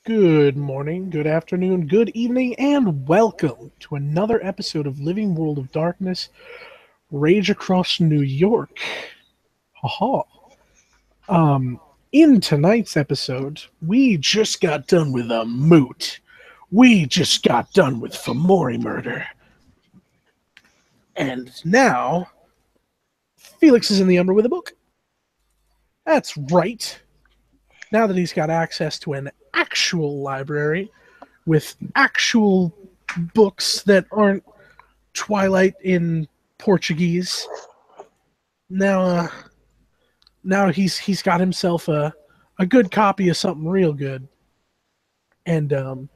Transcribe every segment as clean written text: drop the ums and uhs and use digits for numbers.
Good morning, good afternoon, good evening, and welcome to another episode of Living World of Darkness Rage Across New York. Haha. Um, in tonight's episode, we just got done with a moot. We just got done with Fomori murder. And now, Felix is in the Umbra with a book. That's right. Now that he's got access to an actual library with actual books that aren't Twilight in Portuguese. Now he's got himself a good copy of something real good, and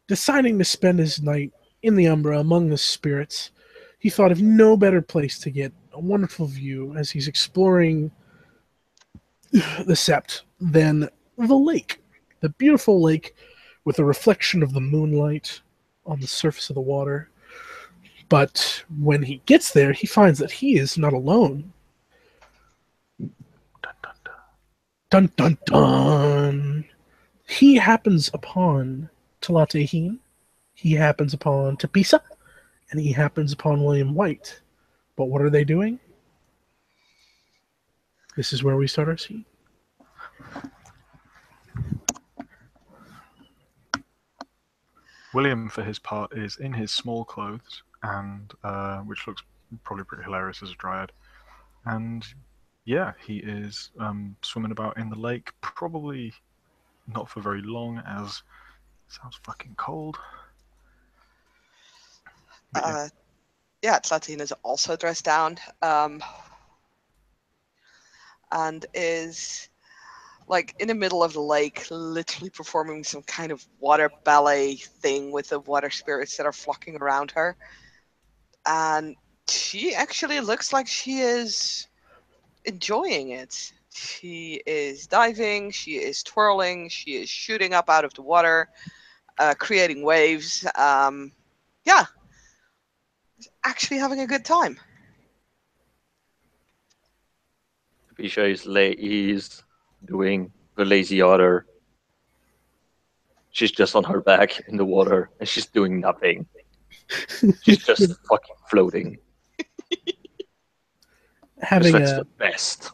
deciding to spend his night in the Umbra among the spirits, he thought of no better place to get a wonderful view as he's exploring the Sept than the lake, the beautiful lake with a reflection of the moonlight on the surface of the water. But when he gets there, he finds that he is not alone. Dun dun dun! He happens upon Talatehine, he happens upon Tapisa, and he happens upon William White. But what are they doing? This is where we start our scene. William, for his part, is in his small clothes, and which looks probably pretty hilarious as a dryad. And yeah, he is swimming about in the lake, probably not for very long, as it sounds fucking cold. Tlatine is also dressed down, and is like in the middle of the lake, literally performing some kind of water ballet thing with the water spirits that are flocking around her. And she actually looks like she is enjoying it. She is diving, she is twirling, she is shooting up out of the water, creating waves. Yeah, actually having a good time. Bisha is doing the lazy otter. She's just on her back in the water, and she's doing nothing. She's just fucking floating. Having that's the best.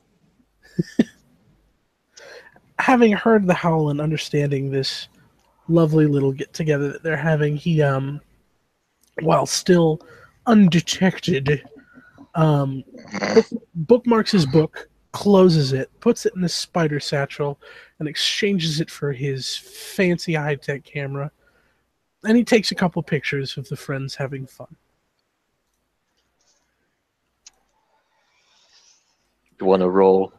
Having heard the howl and understanding this lovely little get together that they're having, he while still undetected, bookmarks his book, closes it, puts it in his spider satchel, and exchanges it for his fancy high-tech camera. And he takes a couple pictures of the friends having fun. You wanna roll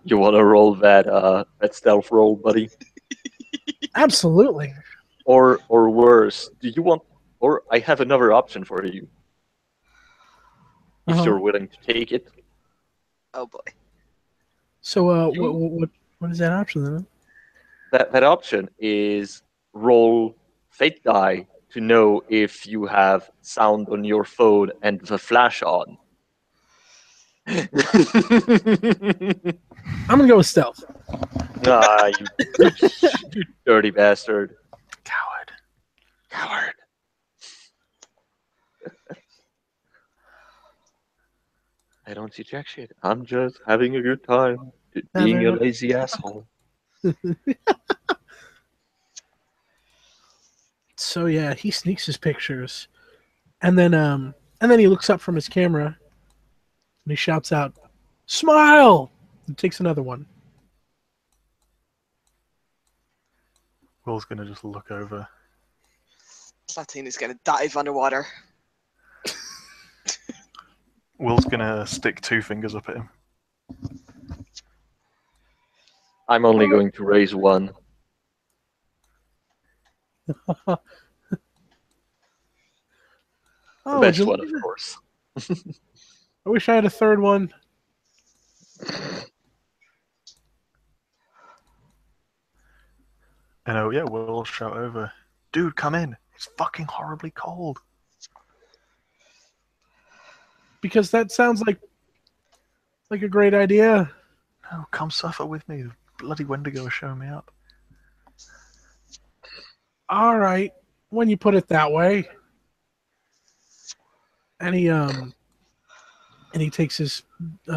that stealth roll, buddy? Absolutely. Or worse, do you want? Or I have another option for you. If you're willing to take it. Oh boy. So, what is that option then? That option is roll fate die to know if you have sound on your phone and the flash on. I'm gonna go with stealth. Ah, you dirty bastard. Coward. I don't see jack shit. I'm just having a good time being a lazy asshole. So yeah, he sneaks his pictures, and then he looks up from his camera, and he shouts out, "Smile!" and takes another one. Will's gonna just look over. Tlatine is gonna dive underwater. Will's gonna stick two fingers up at him. I'm only going to raise one. The best one, of course. I wish I had a third one. And yeah, we'll shout over. Dude, come in. It's fucking horribly cold. Because that sounds like a great idea. No, come suffer with me. The bloody Wendigo is showing me up. All right, when you put it that way. And he takes his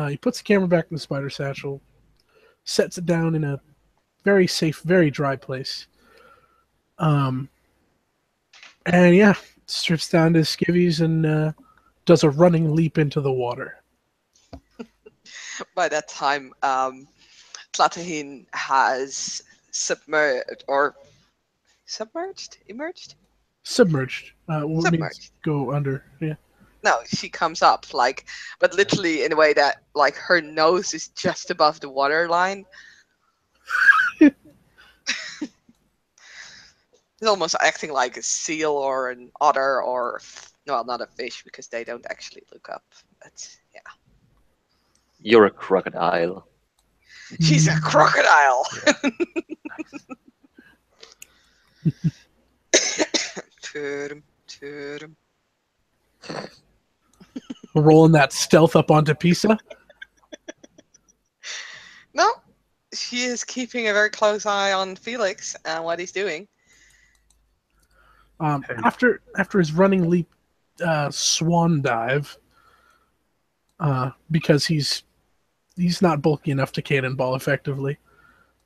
he puts the camera back in the spider satchel, sets it down in a very safe, very dry place. Um, and yeah, strips down to his skivvies and does a running leap into the water. By that time, Tlatahin has submerged or emerged, Submerged. What means submerged. go under? Yeah. No, she comes up like, but literally in a way that like her nose is just above the water line. It's almost acting like a seal or an otter or no, not a fish because they don't actually look up. But yeah, You're a crocodile. she's a crocodile. Tudum, tudum. Rolling that stealth up onto Pisa. No, she is keeping a very close eye on Felix and what he's doing. Hey. After his running leap, swan dive, because he's not bulky enough to cannonball effectively.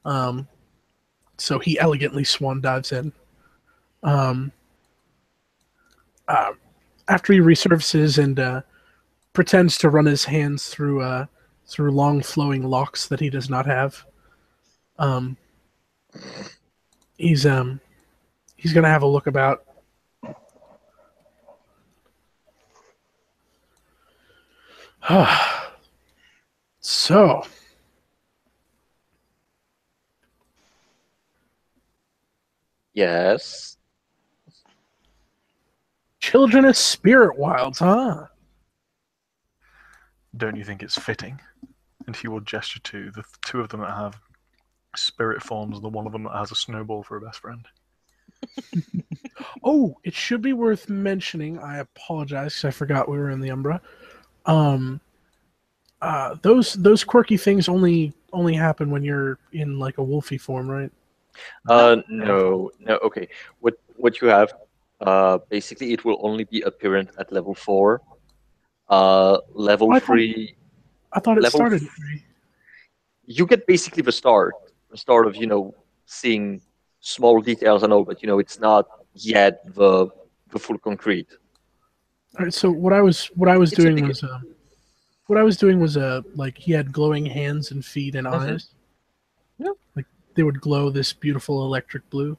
So he elegantly swan dives in. Um, After he resurfaces and pretends to run his hands through long flowing locks that he does not have, um, he's gonna have a look about. So, Yes. children of spirit wilds, huh? Don't you think it's fitting? And he will gesture to the two of them that have spirit forms and the one of them that has a snowball for a best friend. Oh, it should be worth mentioning. I apologize because I forgot we were in the Umbra. Um, those quirky things only happen when you're in like a wolfy form, right? No. Okay. What you have? Basically, it will only be apparent at level 4. Level I thought 3. I thought it Level. started at 3. You get basically the start of seeing small details and all, but it's not yet the full concrete. All right, so what I was It's a doing beginning. was what I was doing was like he had glowing hands and feet and Mhm. eyes. Yeah. Like they would glow this beautiful electric blue.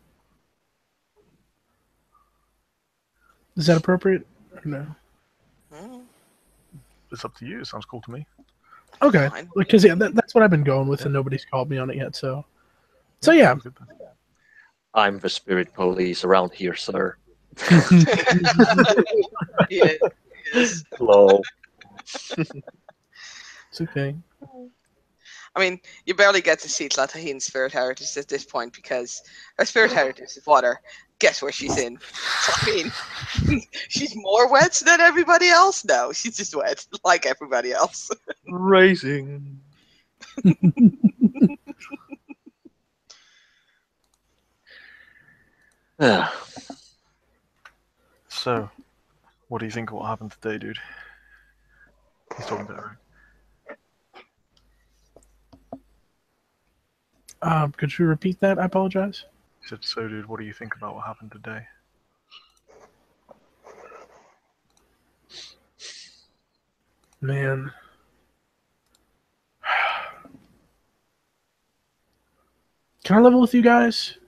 Is that appropriate? Or no. Hmm, It's up to you. It sounds cool to me. Okay. fine. Because yeah, that's what I've been going with, Yeah. and nobody's called me on it yet. So yeah. Sounds good then. I'm the spirit police around here, sir. Yes, yes. Lol. It's okay. I mean, you barely get to see Tlatahin's spirit heritage at this point because her spirit heritage is water. Guess where she's in? So, I mean, she's more wet than everybody else? No, she's just wet, like everybody else. Racing. So, what do you think will happen today, dude? He's talking to Eric. Could you repeat that? I apologize. He said, "So, dude, what do you think about what happened today?" Man. Can I level with you guys?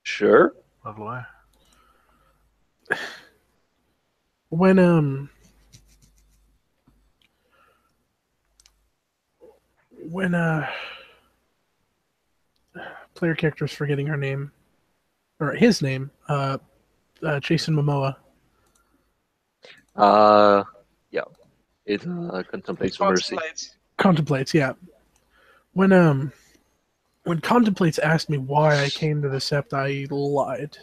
Sure. Level A. When player character's forgetting her name or his name, Jason Momoa. Yeah. It contemplates for mercy. Contemplates, yeah. When Contemplates asked me why I came to the Sept, I lied.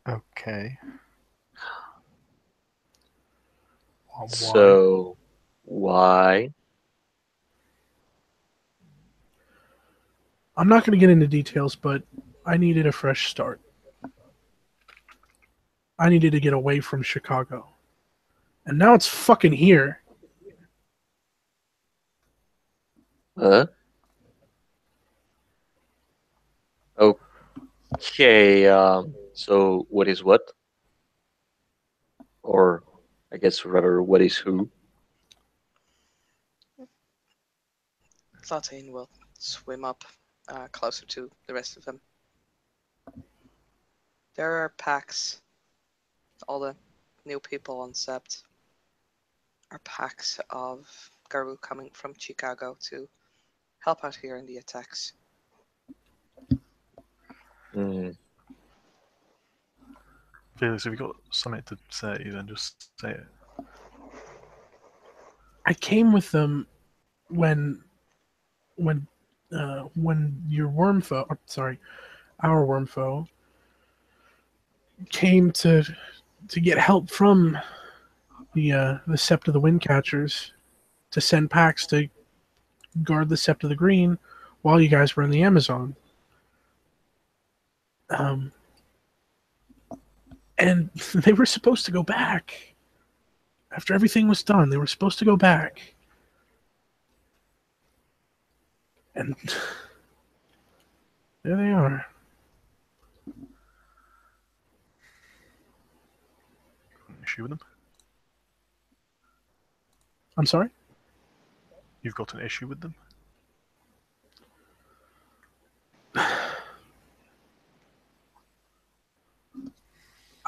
Okay. Why? So, why? I'm not going to get into details, but I needed a fresh start. I needed to get away from Chicago. And now it's fucking here. Huh? Okay. So what is what? Or I guess rather, what is who? Thoughtain will swim up closer to the rest of them. There are packs. All the new people on Sept are packs of Garou coming from Chicago to help out here in the attacks. Hmm. Felix, if you've got something to say, then just say it. I came with them when when when your worm foe, sorry, our worm foe came to get help from the Sept of the Windcatchers to send packs to guard the Sept of the Green while you guys were in the Amazon. Um, and they were supposed to go back after everything was done. They were supposed to go back, and there they are. Got an issue with them? I'm sorry. You've got an issue with them?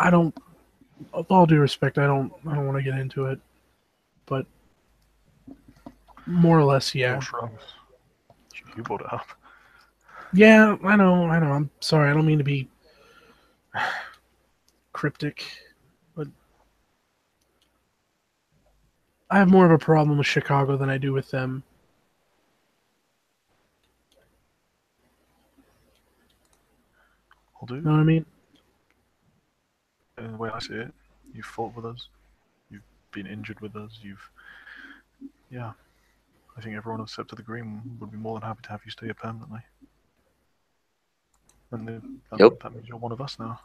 I don't. With all due respect, I don't. I don't want to get into it, but more or less, yeah. Your shrugs. You brought it up. Yeah, I know. I know. I'm sorry. I don't mean to be cryptic, but I have more of a problem with Chicago than I do with them. I'll do. Know what I mean? In the way I see it, you've fought with us. You've been injured with us. Yeah. I think everyone except to the Green would be more than happy to have you stay here permanently. And Yep. that means you're one of us now.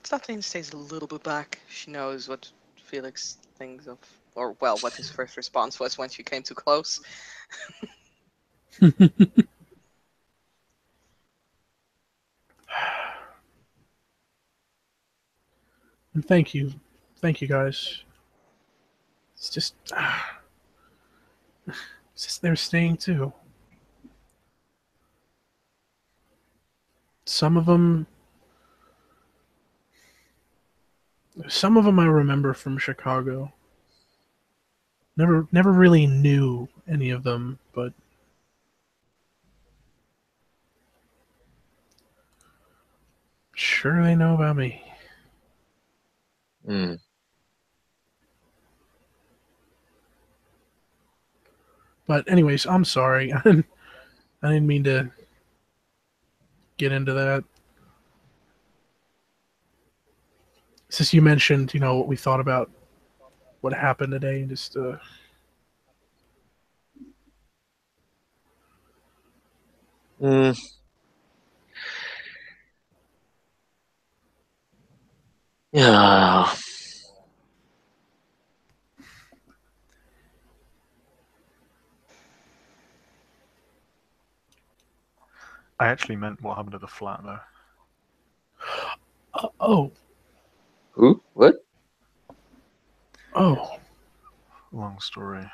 Kathleen stays a little bit back. She knows what Felix thinks of, or well, what his first response was when she came too close. And thank you guys. It's just, it's just they're staying too. Some of them, I remember from Chicago. Never really knew any of them, but sure they know about me. Hmm. But anyways, I'm sorry. I didn't mean to get into that. Since you mentioned, what we thought about what happened today, and just Hmm. Yeah. I actually meant what happened at the flat, though. oh, Who? What? oh, Long story.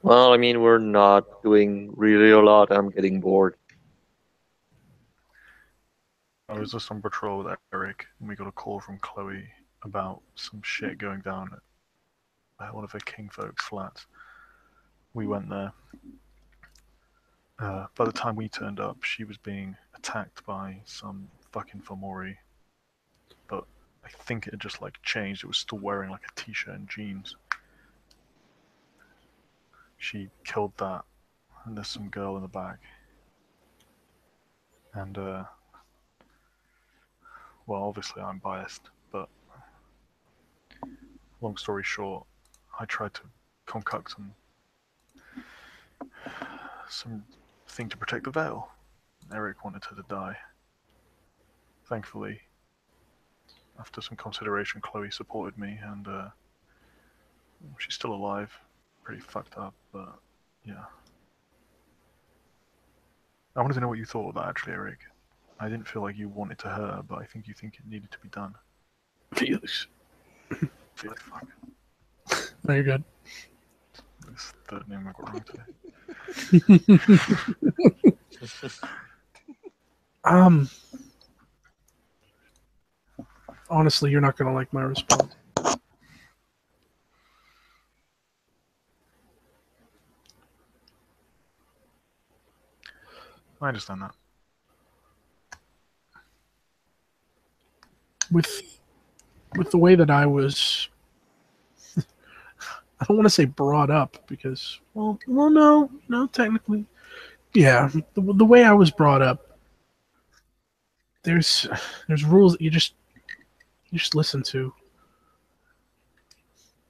Well, I mean, we're not doing really a lot. I'm getting bored. I was just on patrol with Eric, and we got a call from Chloe about some shit going down at one of her Kingfolk flats. We went there. By the time we turned up, she was being attacked by some fucking Fomori. But I think it had just changed. It was still wearing a t-shirt and jeans. She killed that, and there's some girl in the back. And well, obviously I'm biased, but long story short, I tried to concoct some thing to protect the veil. Eric wanted her to die. Thankfully, after some consideration, Chloe supported me, and she's still alive. Pretty fucked up, but yeah. I wanted to know what you thought of that, actually, Eric. I didn't feel like you wanted to hurt her, but I think you think it needed to be done. Felix. Felix, fuck. No, you're good. This third name I got wrong today. Honestly, you're not gonna like my response. I understand that. With the way that I was, I don't want to say brought up because, well, no, technically, yeah, the way I was brought up, there's rules that you just listen to.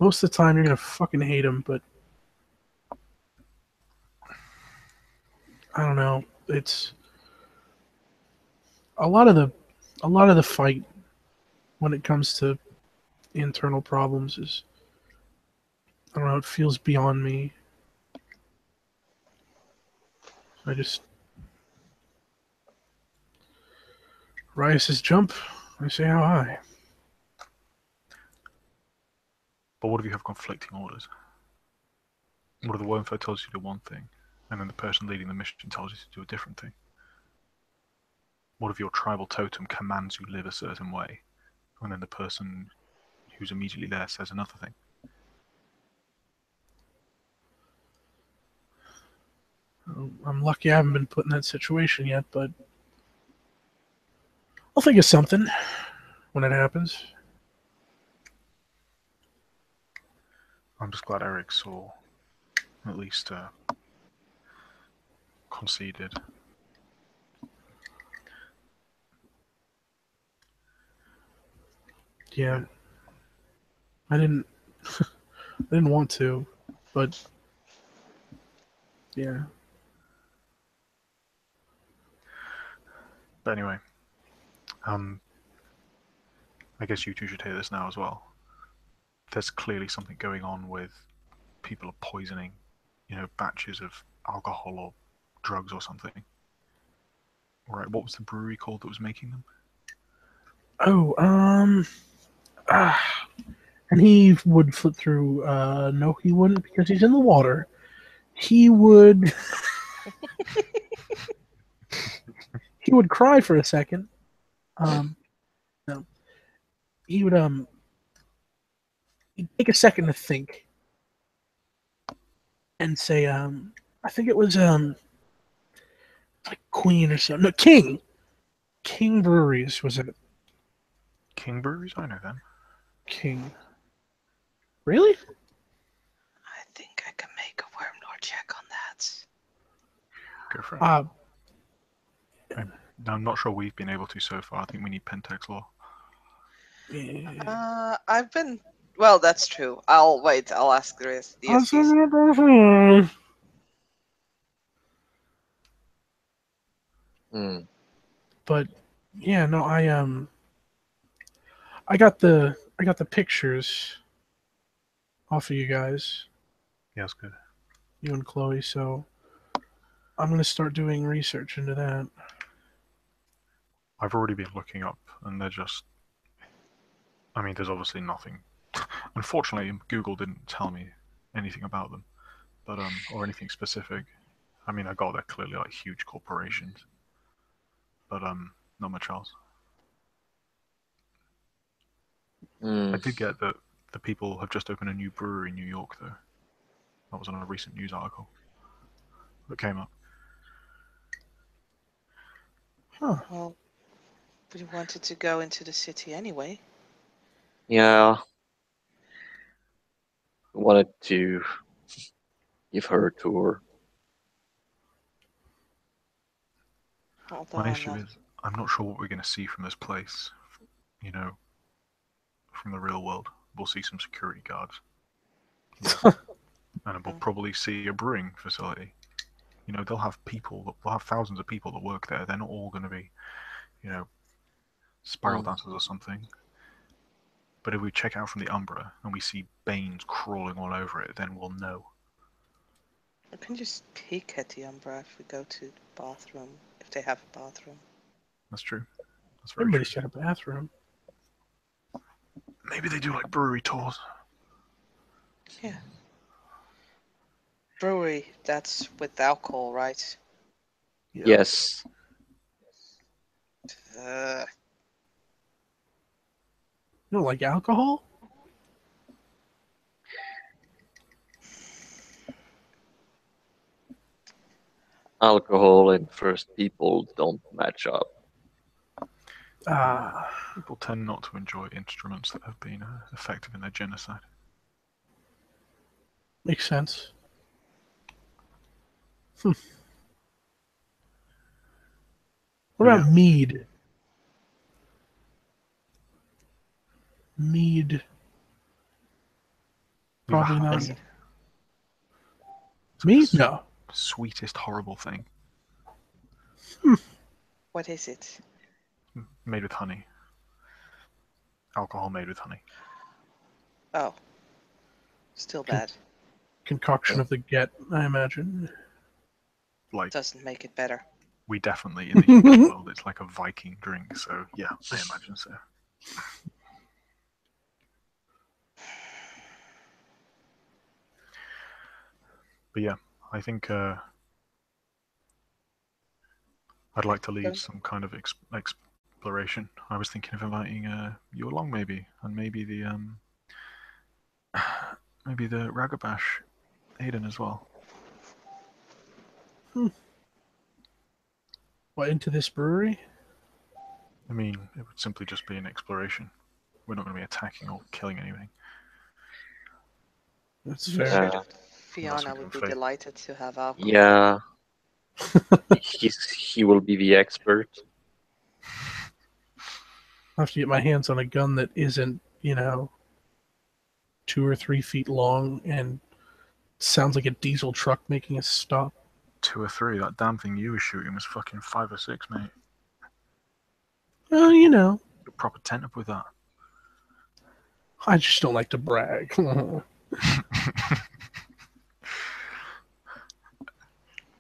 Most of the time, you're gonna fucking hate them, but I don't know. It's a lot of the fight when it comes to internal problems is, I don't know, it feels beyond me. I just Riot says jump, I say how high. But what if you have conflicting orders? What if the Wormfoe tells you to do one thing, and then the person leading the mission tells you to do a different thing? What if your tribal totem commands you live a certain way, and then the person who's immediately there says another thing? I'm lucky I haven't been put in that situation yet, but I'll think of something when it happens. I'm just glad Eric saw at least conceded. Yeah. I didn't I didn't want to, but yeah. But anyway, I guess you two should hear this now as well. There's clearly something going on with people are poisoning, batches of alcohol or drugs or something. Right, what was the brewery called that was making them? Oh, and he would flip through. No, he wouldn't because he's in the water. He would. He would cry for a second. No, he would he'd take a second to think and say, I think it was like Queen or something. No, King. King Breweries was it? King Breweries? I know them. King. Really? I think I can make a wormlord check on that. Go for it. I'm not sure we've been able to so far. I think we need Pentex law. Yeah. I've been. Well, that's true. I'll wait. I'll ask the rest. But yeah, no, I got the pictures off of you guys, Yeah, that's good. you and Chloe, so I'm gonna start doing research into that. I've already been looking up, and they're just. I mean, there's obviously nothing. Unfortunately, Google didn't tell me anything about them, but or anything specific. I mean, I got they're clearly like huge corporations, but not much else. I did get that the people have just opened a new brewery in New York, though. That was on a recent news article that came up. Huh. Well, we wanted to go into the city anyway. Yeah. I wanted to give her a tour. Although My I'm issue not. is I'm not sure what we're going to see from this place. From the real world. We'll see some security guards. And we'll probably see a brewing facility. You know, they'll have thousands of people that work there. They're not all going to be, you know, spiral dancers or something. But if we check out from the Umbra and we see Banes crawling all over it, then we'll know. We can just peek at the Umbra if we go to the bathroom, if they have a bathroom. That's true. That's very Everybody's true. got a bathroom. Maybe they do like brewery tours. Yeah. Brewery, that's with alcohol, right? Yeah. Yes. Uh, You don't like alcohol? Alcohol and first people don't match up. People tend not to enjoy instruments that have been effective in their genocide. Makes sense. What about mead? Mead. Probably not. Me? No. Sweetest horrible thing. what is it? Made with honey. Alcohol made with honey. Oh. Still bad. Concoction of the get, I imagine. Like, Doesn't make it better. we definitely, in the English world, it's like a Viking drink, so yeah, I imagine so. But yeah, I think I'd like to lead some kind of exploration. I was thinking of inviting you along, maybe, and maybe the Ragabash Aiden as well. What, into this brewery? I mean, it would simply just be an exploration. We're not going to be attacking or killing anything. That's I'm fair. sure Yeah. that Fiona would be delighted to have alcohol. Yeah. He will be the expert. I have to get my hands on a gun that isn't, 2 or 3 feet long and sounds like a diesel truck making a stop. 2 or 3. That damn thing you were shooting was fucking 5 or 6, mate. Well, You're proper tent up with that. I just don't like to brag.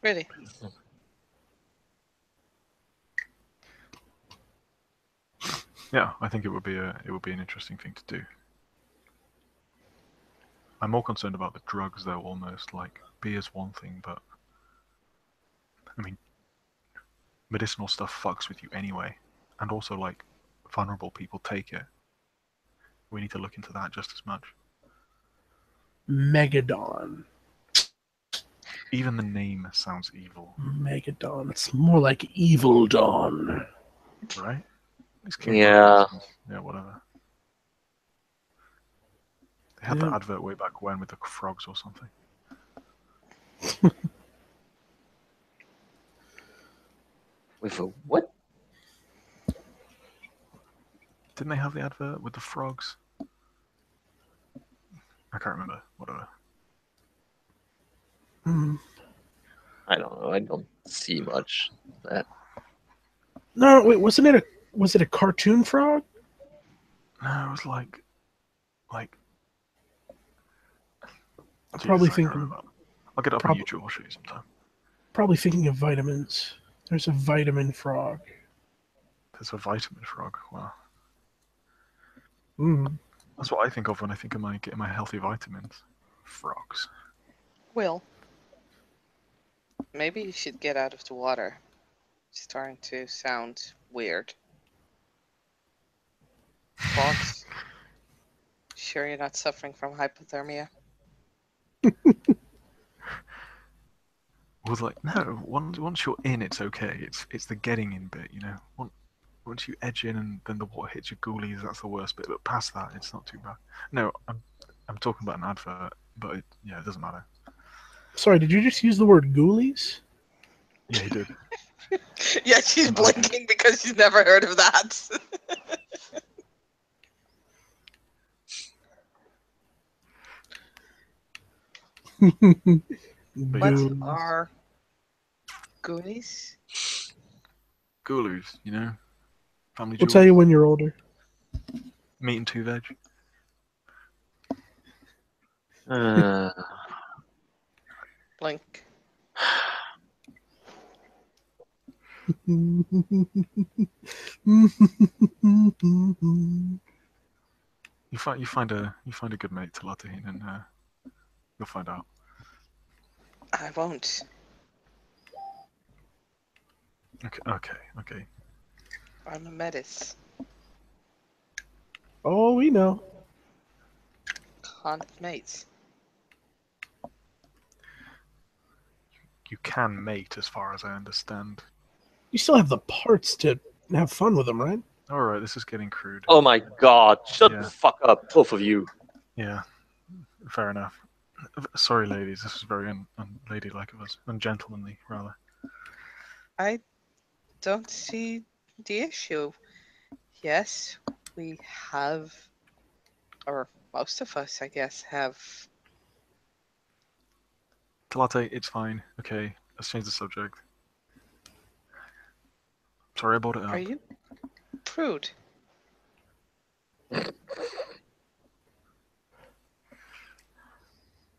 Really? Yeah, I think it would be an interesting thing to do. I'm more concerned about the drugs, though. Almost like beer's one thing, but I mean, medicinal stuff fucks with you anyway, and also like vulnerable people take it. We need to look into that just as much. Megadon. Even the name sounds evil. Megadon. It's more like Evil Dawn. Right? Yeah. Yeah, whatever. They had that advert way back when with the frogs or something. With a what? Didn't they have the advert with the frogs? I can't remember. Whatever. I don't know. I don't see much of that. No, wait, was it a cartoon frog? No, it was like I'm probably Jesus, I can't thinking. remember. I'll get it up on YouTube. I'll show you sometime. Probably thinking of vitamins. There's a vitamin frog. There's a vitamin frog. Wow. That's what I think of when I think of getting my healthy vitamins. Frogs. Will, maybe you should get out of the water. It's starting to sound weird. Fox, sure you're not suffering from hypothermia? Was like, no. Once you're in, it's okay. It's the getting in bit, you know. Once you edge in and then the water hits your ghoulies, that's the worst bit. But past that, it's not too bad. No, I'm talking about an advert, but it doesn't matter. Sorry, did you just use the word ghoulies? Yeah, he did. Yeah, she's blinking because she's never heard of that. What Goons. are goonies? Gulus, you know? Family We'll jewels. tell you when you're older. Meat and 2 veg. Blink. You find a good mate to Latahine and you'll find out. I won't. Okay. I'm a metis. Oh, we know. Can't mates. You can mate, as far as I understand. You still have the parts to have fun with them, right? All right, this is getting crude. Oh my god, shut Yeah. the fuck up, both of you. Yeah, fair enough. Sorry, ladies. This is very unladylike of us, ungentlemanly, rather. I don't see the issue. Yes, we have, or most of us, I guess, have. Talate, it's fine. Okay, let's change the subject. Sorry I brought it up. Are you prude?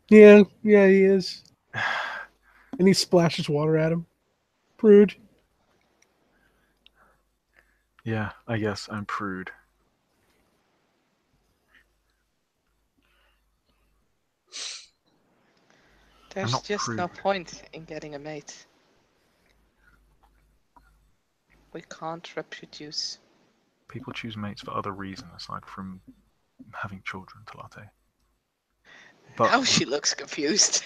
Yeah, he is. And he splashes water at him. Prude. Yeah, I guess I'm prude. There's not just no prude. point in getting a mate. We can't reproduce. People choose mates for other reasons aside from having children, Talate. But Now she looks confused.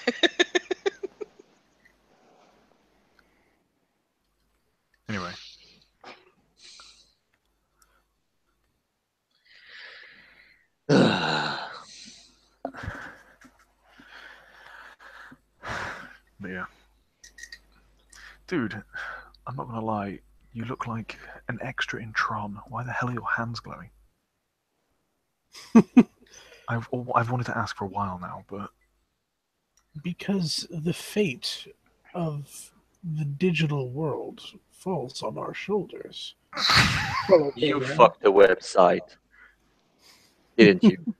anyway. But yeah. Dude, I'm not gonna lie, you look like an extra in Tron. Why the hell are your hands glowing? I've wanted to ask for a while now, but Because the fate of the digital world falls on our shoulders. You fucked the website, didn't you?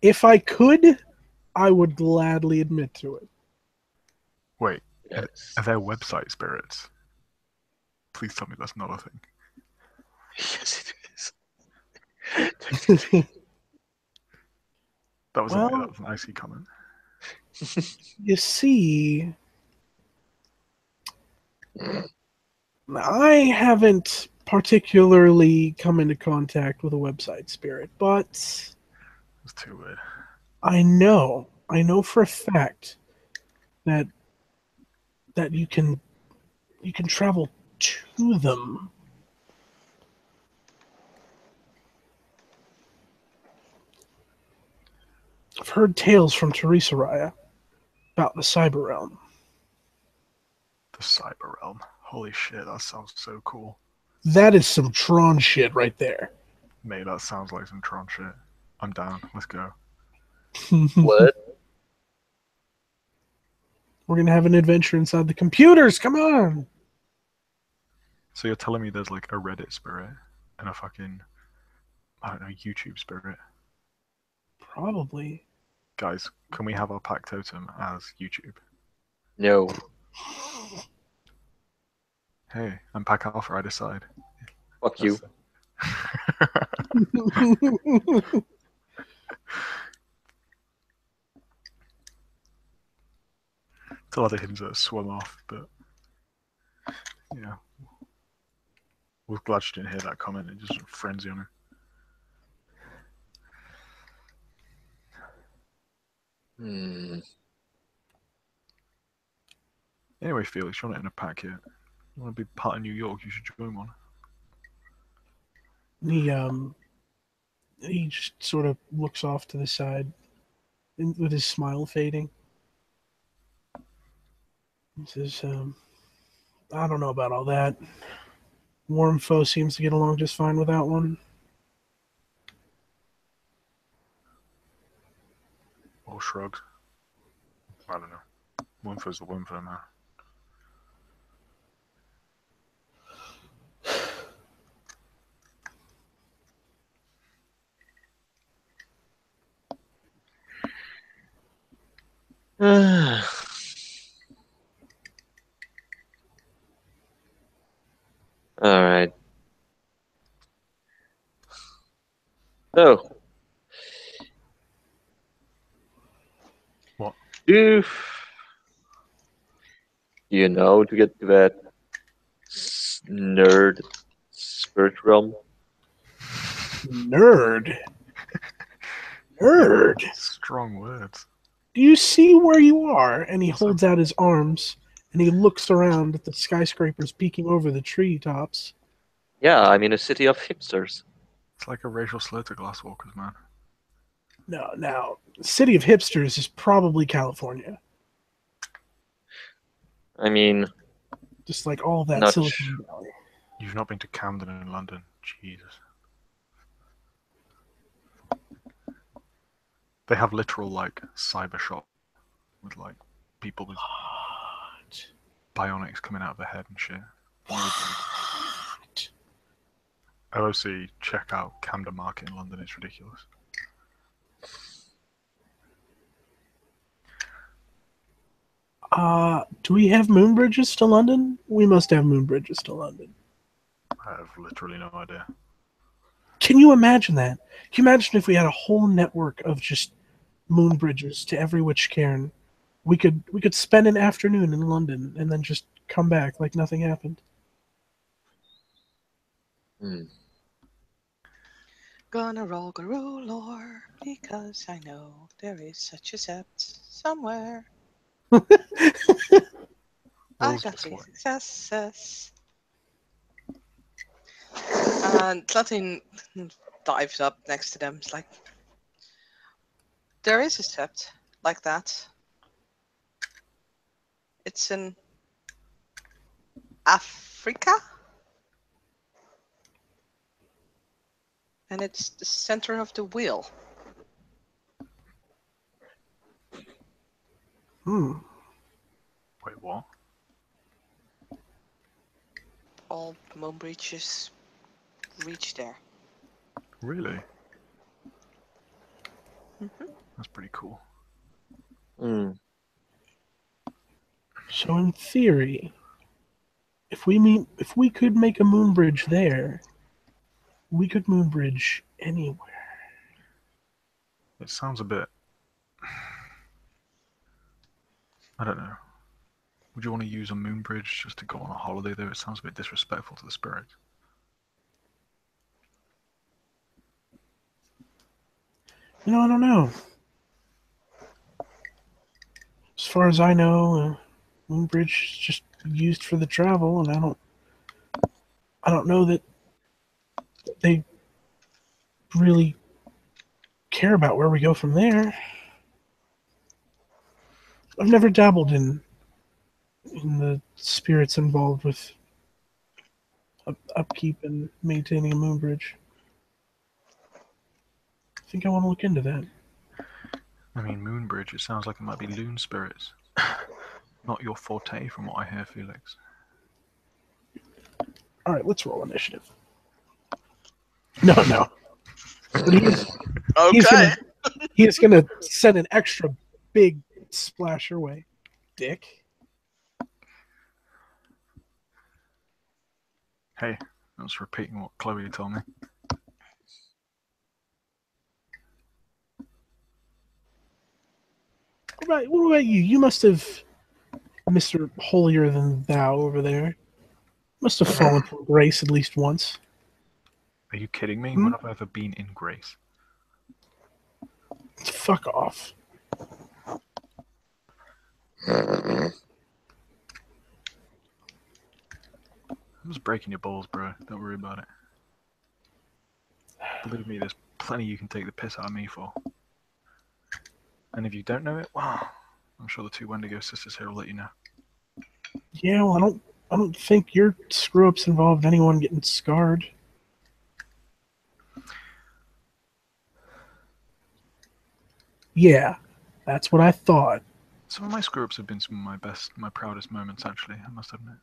If I could, I would gladly admit to it. wait, Yes. are there website spirits? Please tell me that's not a thing. Yes, it is. That was Well- that was an icy comment. You see, I haven't particularly come into contact with a website spirit, but It's too weird. I know for a fact that you can travel to them. I've heard tales from Teresa Raya about the cyber realm. The cyber realm. Holy shit, that sounds so cool. That is some Tron shit right there. Mate, that sounds like some Tron shit. I'm down. Let's go. What? We're gonna have an adventure inside the computers. Come on. So you're telling me there's like a Reddit spirit and a fucking, I don't know, YouTube spirit? Probably. Guys, can we have our pack totem as YouTube? No. Hey, I'm pack alpha, I decide. Fuck you. Till other hymns that swung off, but yeah. We're glad she didn't hear that comment and just frenzy on her. Anyway, Felix, you're not in a pack yet. You want to be part of New York, you should join one. He just sort of looks off to the side with his smile fading. He says, I don't know about all that. Warm foe seems to get along just fine without one. All shrugs. I don't know. Wimper's the whimper, man. All right. So, What? do you know to get to that nerd spirit realm? Nerd. Nerd. Strong words. Do you see where you are? And he What's holds out his arms and he looks around at the skyscrapers peeking over the treetops. Yeah, I'm in a city of hipsters. It's like a racial slur to glasswalkers, man. No, now, the city of hipsters is probably California. I mean, Just like all that Not Silicon Valley. You've not been to Camden in London. Jesus. They have literal, like, cyber shop with, like, people with What? bionics coming out of their head and shit. What? OOC, check out Camden Market in London. It's ridiculous. Do we have moon bridges to London? We must have moon bridges to London. I have literally no idea. Can you imagine that? Can you imagine if we had a whole network of just moon bridges to every which cairn? We could spend an afternoon in London and then just come back like nothing happened. Hmm. Gonna roll Garoo lore because I know there is such a sept somewhere. I Rolls got for 3 what? successes. And Latin dives up next to them. It's like, there is a sept like that. It's in Africa? And it's the center of the wheel. Hmm. Wait, what? All moon breaches reach there. Really? Mm-hmm. That's pretty cool. Hmm. So in theory, if we could make a moon bridge there, we could moon bridge anywhere. It sounds a bit... I don't know. Would you want to use a moon bridge just to go on a holiday there? It sounds a bit disrespectful to the spirit. I don't know. As far as I know, moon bridge is just used for the travel, and I don't know that they really care about where we go from there. I've never dabbled in the spirits involved with upkeep and maintaining a moon bridge. I think I want to look into that. I mean, moon bridge, it sounds like it might be loon spirits. Not your forte, from what I hear, Felix. All right, let's roll initiative. No. But Okay. he is gonna send an extra big splash your way, dick. Hey, I was repeating what Chloe told me. What about you? You must have, Mr. Holier Than Thou over there, must have fallen from grace at least once. Are you kidding me? Hmm? When have I ever been in grace? Fuck off. I'm just breaking your balls, bro. Don't worry about it. Believe me, there's plenty you can take the piss out of me for. And if you don't know it, wow, I'm sure the two Wendigo sisters here will let you know. Yeah, well, I don't think your screw ups involved anyone getting scarred. Yeah, that's what I thought. Some of my screw ups have been some of my proudest moments. Actually, I must admit.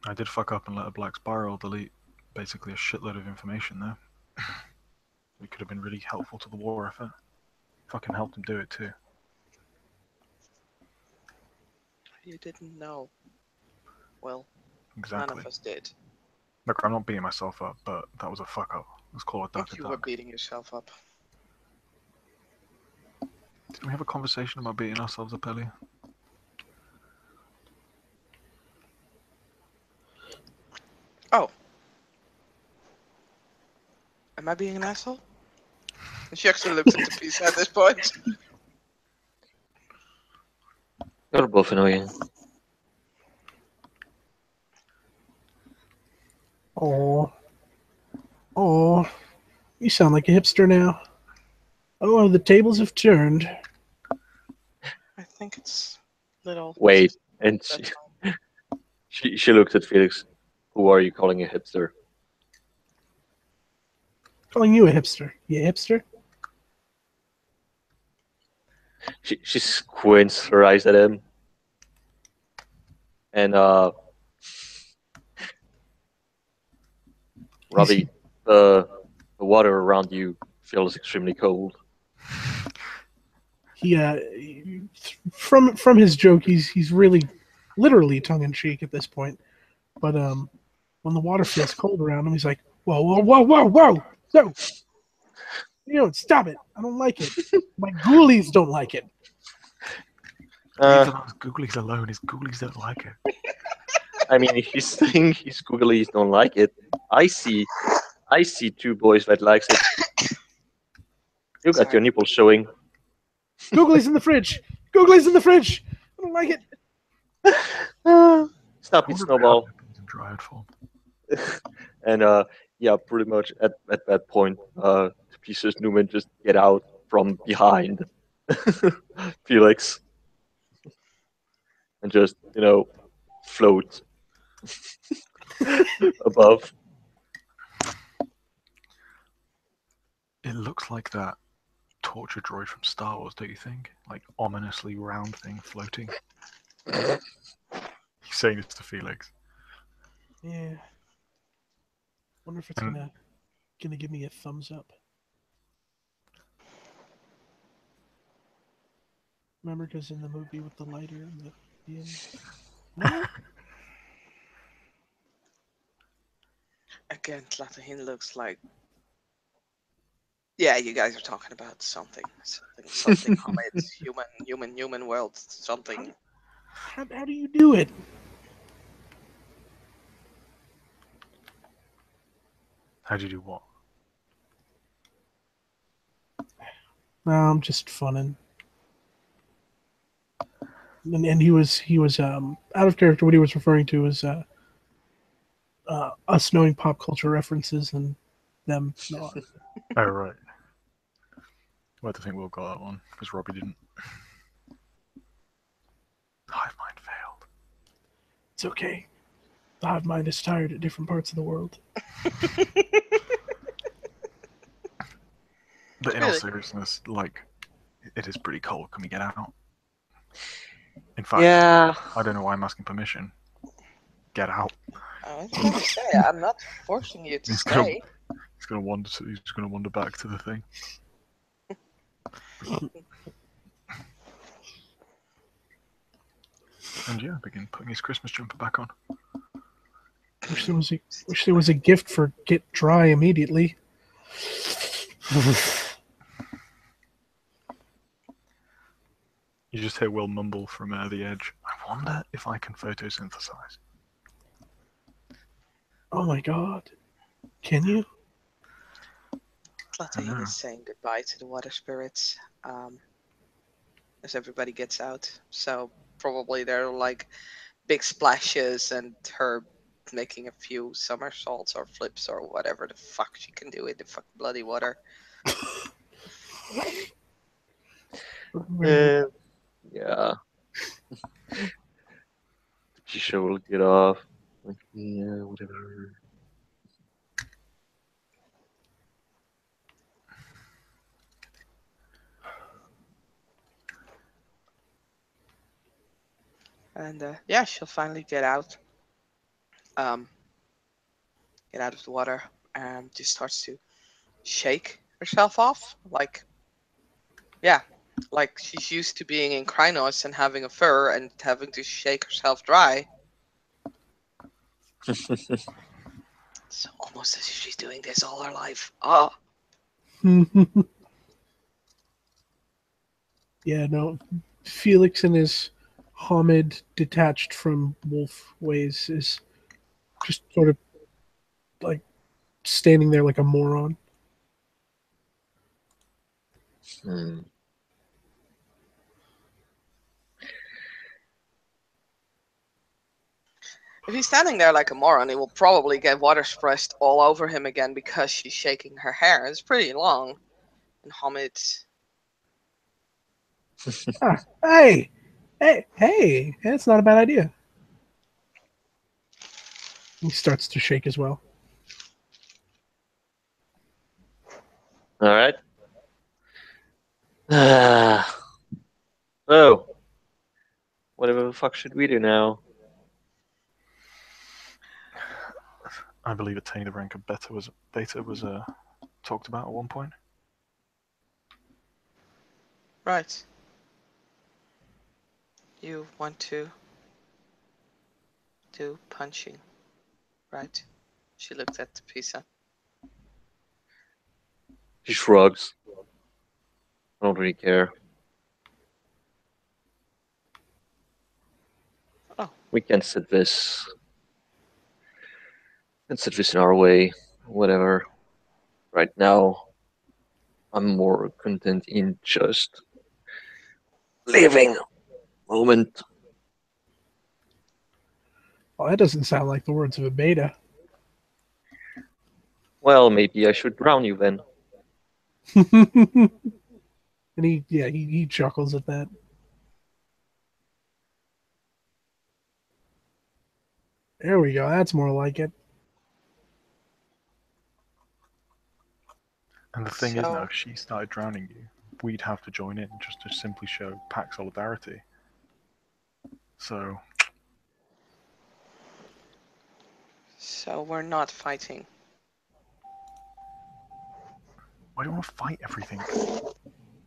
I did fuck up and let a black spiral delete basically a shitload of information there. It could have been really helpful to the war effort. Fucking helped him do it too. You didn't know. Well, Exactly. none of us did. Look, I'm not beating myself up, but that was a fuck up. Let's call it I duck think a you were duck. beating yourself up. Didn't we have a conversation about beating ourselves up earlier? Oh. Am I being an asshole? And she actually looks at the piece at this point. You're both annoying. Oh, you sound like a hipster now. Oh, the tables have turned. I think it's little. Wait, and That's she looks at Felix. Who are you calling a hipster? Calling you a hipster. You a hipster? She squints her eyes at him, and Robbie, the water around you feels extremely cold. He from his joke, he's really literally tongue in cheek at this point. But when the water feels cold around him, he's like, whoa, whoa, whoa, whoa, whoa, no, stop it! I don't like it. My ghoulies don't like it. Leave those googlies alone. His googlies don't like it. I mean, he's saying his googlies don't like it. I see two boys that likes it. You got Sorry. your nipples showing. Ghoulies in the fridge. Ghoulies in the fridge. I don't like it. Stop it, Snowball. In dryad form. And yeah, pretty much at that point, Pieces Newman just get out from behind Felix and just float above. It looks like that torture droid from Star Wars, don't you think? Like ominously round thing floating. He's saying this to Felix. Yeah. Wonder if it's gonna give me a thumbs up. Remember, because in the movie with the lighter and the end. No? Again, Tlatahin looks like. Yeah, you guys are talking about something Hamid's human world, something. How do you do it? How do you do what? No, I'm just funning. And he was out of character. What he was referring to was us knowing pop culture references and them not. Oh, right. Well, I think Will got that one, because Robbie didn't. Hive mind failed. It's okay. The hive mind is tired at different parts of the world. But in all Really? seriousness, like, it is pretty cold. Can we get out? In fact, Yeah. I don't know why I'm asking permission. Get out. I was gonna say, I'm not forcing you to He's gonna- stay. He's gonna wander back to the thing. And yeah, begin putting his Christmas jumper back on. Wish there was a gift for get dry immediately. You just hear Will mumble from the edge. I wonder if I can photosynthesize. Oh my god. Can you? Tlatahin is saying goodbye to the water spirits as everybody gets out. So probably there are like big splashes and her making a few somersaults or flips or whatever the fuck she can do in the fucking bloody water. Yeah. She will get off. Like, yeah, whatever. And yeah, she'll finally get out. Get out of the water and just starts to shake herself off. Yeah, like she's used to being in Krynos and having a fur and having to shake herself dry. It's almost as if she's doing this all her life. Oh, Yeah, no. Felix and his Hamid, detached from wolf ways, is just sort of like standing there like a moron. Hmm. if he's standing there like a moron, he will probably get water splashed all over him again because she's shaking her hair. It's pretty long. And Hamid, Ah, hey, that's not a bad idea. He starts to shake as well. All right. So, whatever the fuck should we do now? I believe attaining the rank of beta was talked about at one point. right. You want to do punching, right? She looked at the pizza. She shrugs. I don't really care. Oh. We can set this. And set this in our way. Whatever. Right now, I'm more content in just living moment. Well, that doesn't sound like the words of a beta. Well, maybe I should drown you then. And he chuckles at that. There we go. That's more like it. And the thing is now, So, if she started drowning you, we'd have to join in just to simply show pack solidarity. So, so we're not fighting. why do you want to fight everything?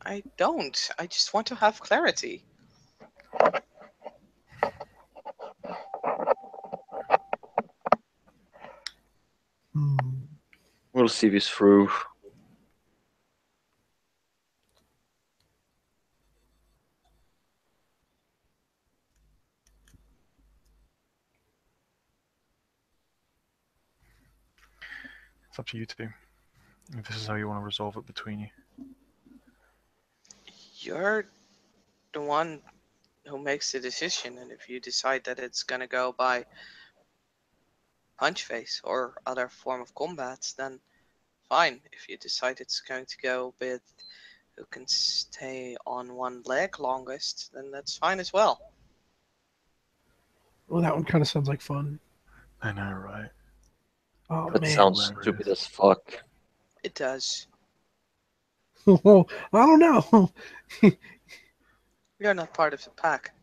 I don't. I just want to have clarity. Hmm. We'll see this through. It's up to you two. If this is how you want to resolve it between you. You're the one who makes the decision, and if you decide that it's gonna go by punch face or other form of combat, then fine. If you decide it's going to go with who can stay on one leg longest, then that's fine as well. Well, that one kind of sounds like fun. I know, right? Oh That man. sounds stupid as fuck. It does. Well, I don't know. You're not part of the pack.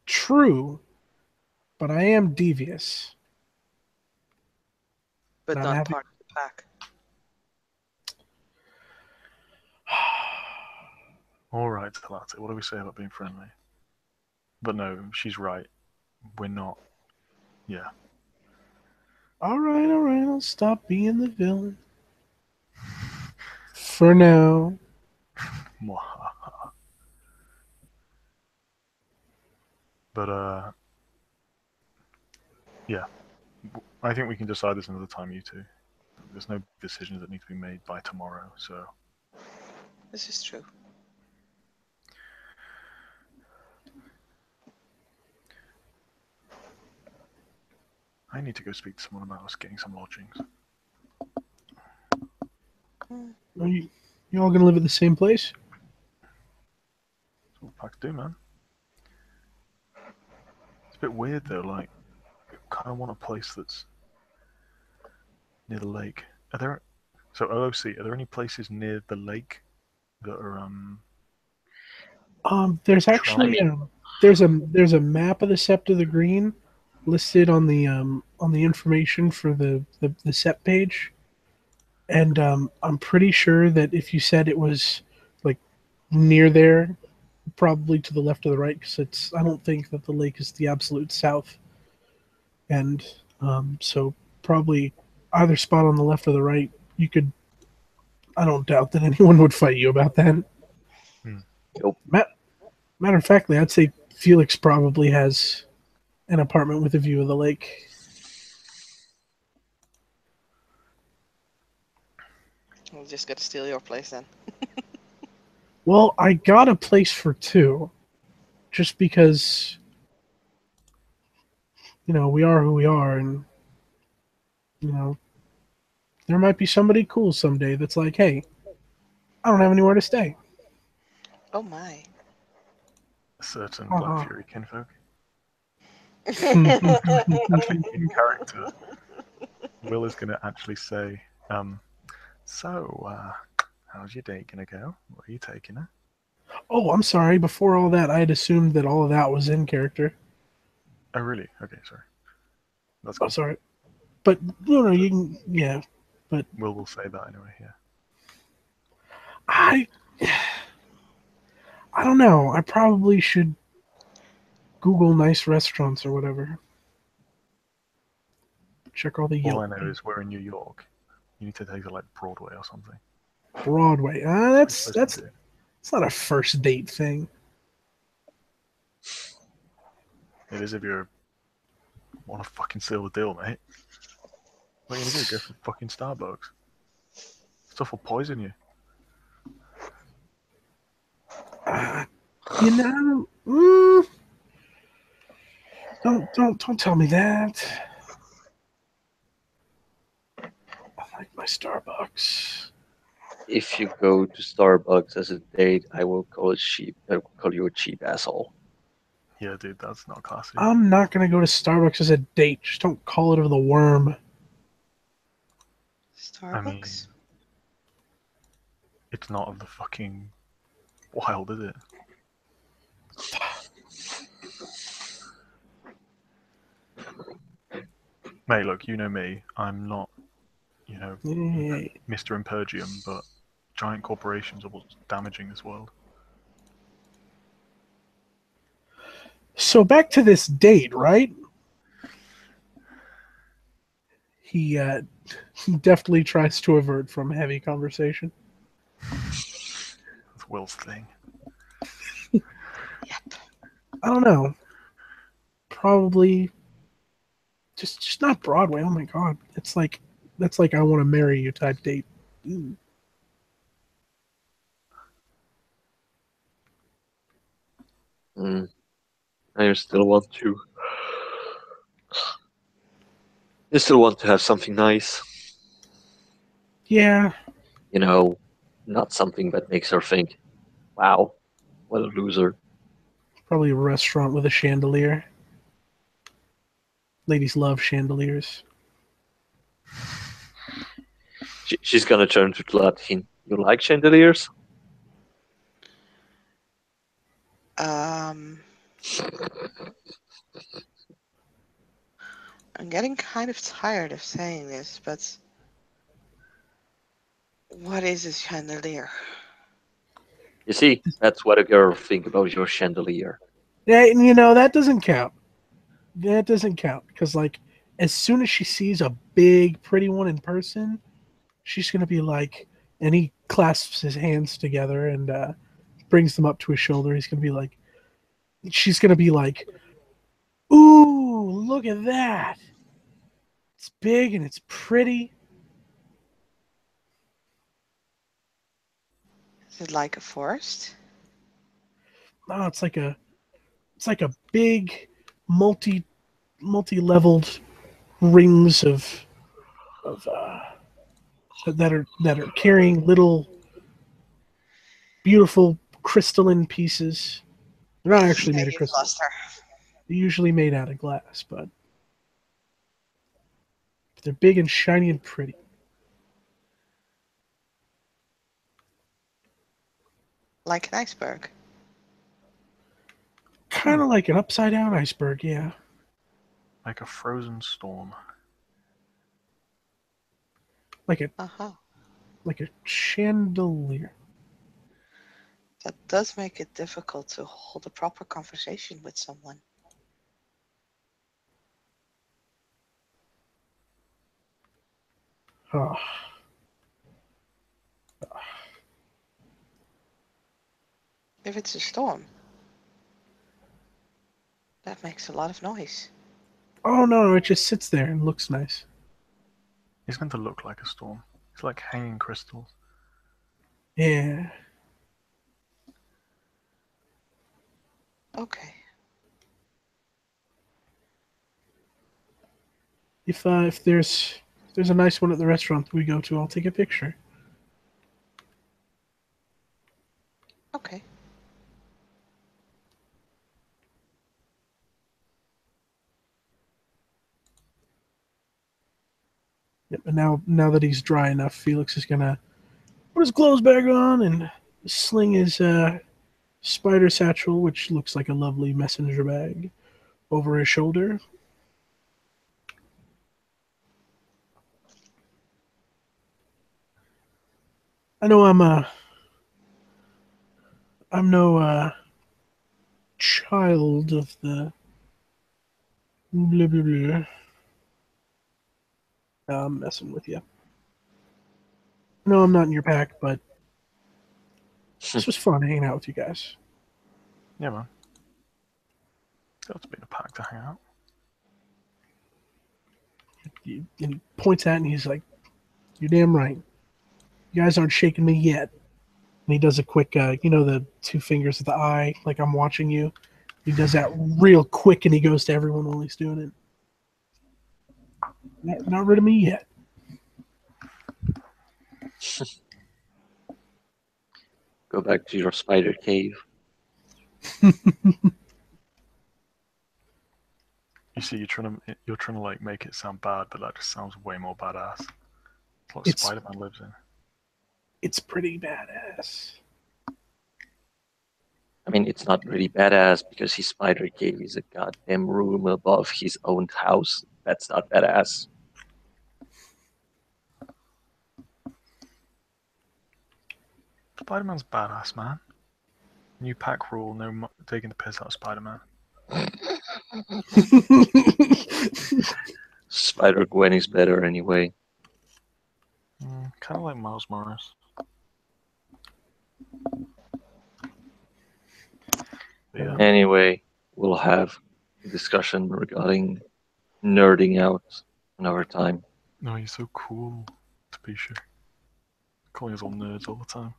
True, but I am devious. But And I'm not happy. part of the pack. Alright, Talati, what do we say about being friendly? But no, she's right. We're not. Yeah. All right, I'll stop being the villain. For now. But, yeah. I think we can decide this another time, you two. There's no decisions that need to be made by tomorrow, so. This is true. I need to go speak to someone about us getting some lodgings. Are you all gonna live at the same place? That's what packs do, man. It's a bit weird though, like, I kind of want a place that's near the lake. Are there. So, OOC, are there any places near the lake that are, There's I actually mean, there's a map of the Sept of the Green listed on the information for the Sept page, and I'm pretty sure that if you said it was like near there, probably to the left or the right, because it's I don't think that the lake is the absolute south, and so probably either spot on the left or the right. You could. I don't doubt that anyone would fight you about that. Nope. Matter of factly, I'd say Felix probably has an apartment with a view of the lake. We're just gonna steal your place then. Well, I got a place for two, just because we are who we are, and you know there might be somebody cool someday that's like, hey, I don't have anywhere to stay. Oh my. A certain Black Uh-huh. Fury kinfolk. Oh, Actually, in character, Will is going to actually say, so, how's your date going to go? What are you taking her? I'm sorry. Before all that, I had assumed that all of that was in character. Oh, really? Okay, sorry. That's Oh, cool. sorry. But no, you can, yeah. But Will say that anyway, yeah. I don't know. I probably should Google nice restaurants or whatever. Check all the All Yelp. I know is we're in New York. You need to take her like Broadway or something. Broadway. That's what you're That's supposed to do. it's not a first date thing. It is if you want to fucking seal the deal, mate. What are you going to do? Go for fucking Starbucks? Stuff will poison you. You know, don't tell me that. I like my Starbucks. If you go to Starbucks as a date, I will call it cheap. I will call you a cheap asshole. Yeah, dude, that's not classy. I'm not gonna go to Starbucks as a date. Just don't call it over the worm. Starbucks? I mean, it's not of the fucking wild, is it? Mate, look, you know me. I'm not, Mr. Impergium, but giant corporations are what's damaging this world. So back to this date, right? He deftly tries to avert from heavy conversation. That's Will's thing. I don't know. Probably just not Broadway. Oh my god, that's like I want to marry you type date. Ooh. I still want to. I still want to have something nice. Yeah, Not something that makes her think, "Wow, what a loser." probably a restaurant with a chandelier. Ladies love chandeliers. She's gonna turn to Latin. You like chandeliers? I'm getting kind of tired of saying this, but what is a chandelier? You see, that's what a girl think about your chandelier. Yeah, and that doesn't count. That doesn't count because as soon as she sees a big, pretty one in person, she's gonna be like, and he clasps his hands together and brings them up to his shoulder. She's gonna be like, "Ooh, look at that! It's big and it's pretty." Is it like a forest? No, it's like a big, multi-leveled rings of that are carrying little beautiful crystalline pieces. They're not actually Yeah, made of you've crystal. lost her. They're usually made out of glass, but they're big and shiny and pretty. Like an iceberg. Kind of like an upside down iceberg, yeah. Like a frozen storm. Like a Uh-huh. chandelier. That does make it difficult to hold a proper conversation with someone. Oh, If it's a storm, that makes a lot of noise. oh no, it just sits there and looks nice. It's going to look like a storm. It's like hanging crystals. Yeah. Okay. If there's a nice one at the restaurant we go to, I'll take a picture. Okay. Yep. And now that he's dry enough, Felix is gonna put his clothes back on and sling his spider satchel, which looks like a lovely messenger bag, over his shoulder. I know I'm no child of the blah blah blah. No, I'm messing with you. No, I'm not in your pack, but this was fun hanging out with you guys. Yeah, man. Got to be in a pack to hang out. And he points at it and he's like, "You're damn right. You guys aren't shaking me yet." And he does a quick, the two fingers of the eye, like I'm watching you. He does that real quick, and he goes to everyone while he's doing it. Not rid of me yet. Go back to your spider cave. You see, you're trying to like make it sound bad, but that just sounds way more badass. It's what It's Spider-Man lives in. it's pretty badass. I mean, it's not really badass because his spider cave is a goddamn room above his own house. That's not badass. Spider-Man's badass, man. New pack rule: no taking the piss out of Spider-Man. Spider Gwen is better anyway. Kind of like Miles Morris. But yeah. Anyway, we'll have a discussion regarding nerding out another time. No, you're so cool, Tapisha. Calling us all nerds all the time.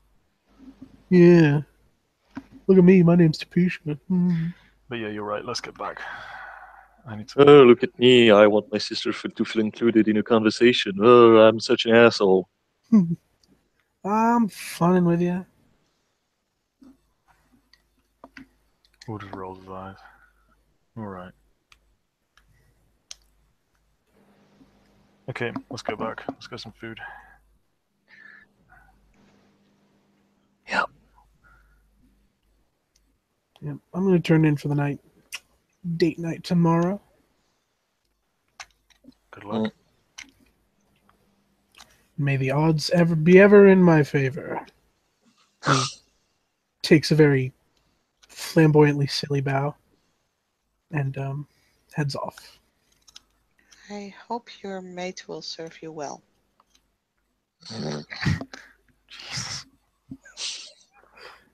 Yeah. Look at me. My name's Tapisha. But yeah, you're right. Let's get back. I need to. Oh, look at me. I want my sister to feel included in a conversation. Oh, I'm such an asshole. I'm funning with you. We'll just roll his eyes. Alright. Okay, let's go back. Let's get some food. Yep. Yep. I'm gonna turn in for the night. Date night tomorrow. Good luck. May the odds ever in my favor. He takes a very flamboyantly silly bow and heads off. I hope your mate will serve you well. Jesus.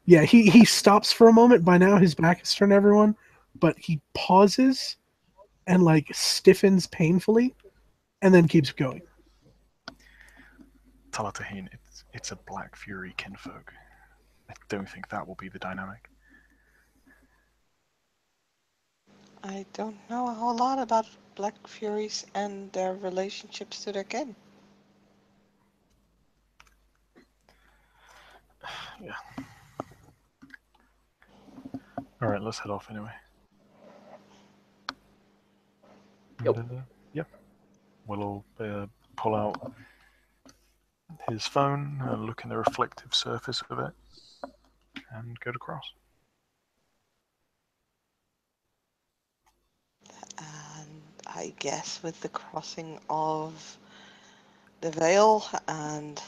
Yeah, he stops for a moment. By now his back is turned to everyone, but he pauses and like stiffens painfully and then keeps going. Talatahine, it's a Black Fury kinfolk. I don't think that will be the dynamic. I don't know a whole lot about Black Furies and their relationships to their kin. Yeah. Alright, let's head off anyway. Yep. And, yep. We'll all pull out his phone, look in the reflective surface of it, and go to cross. I guess with the crossing of the veil and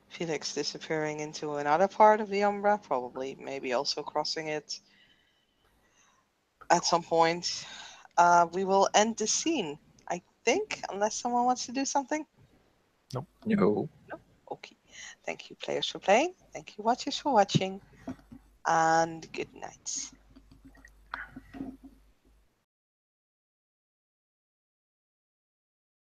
Felix disappearing into another part of the Umbra, probably maybe also crossing it at some point, we will end the scene, I think, unless someone wants to do something. No. No? Okay. Thank you, players, for playing. Thank you, watchers, for watching. And good night.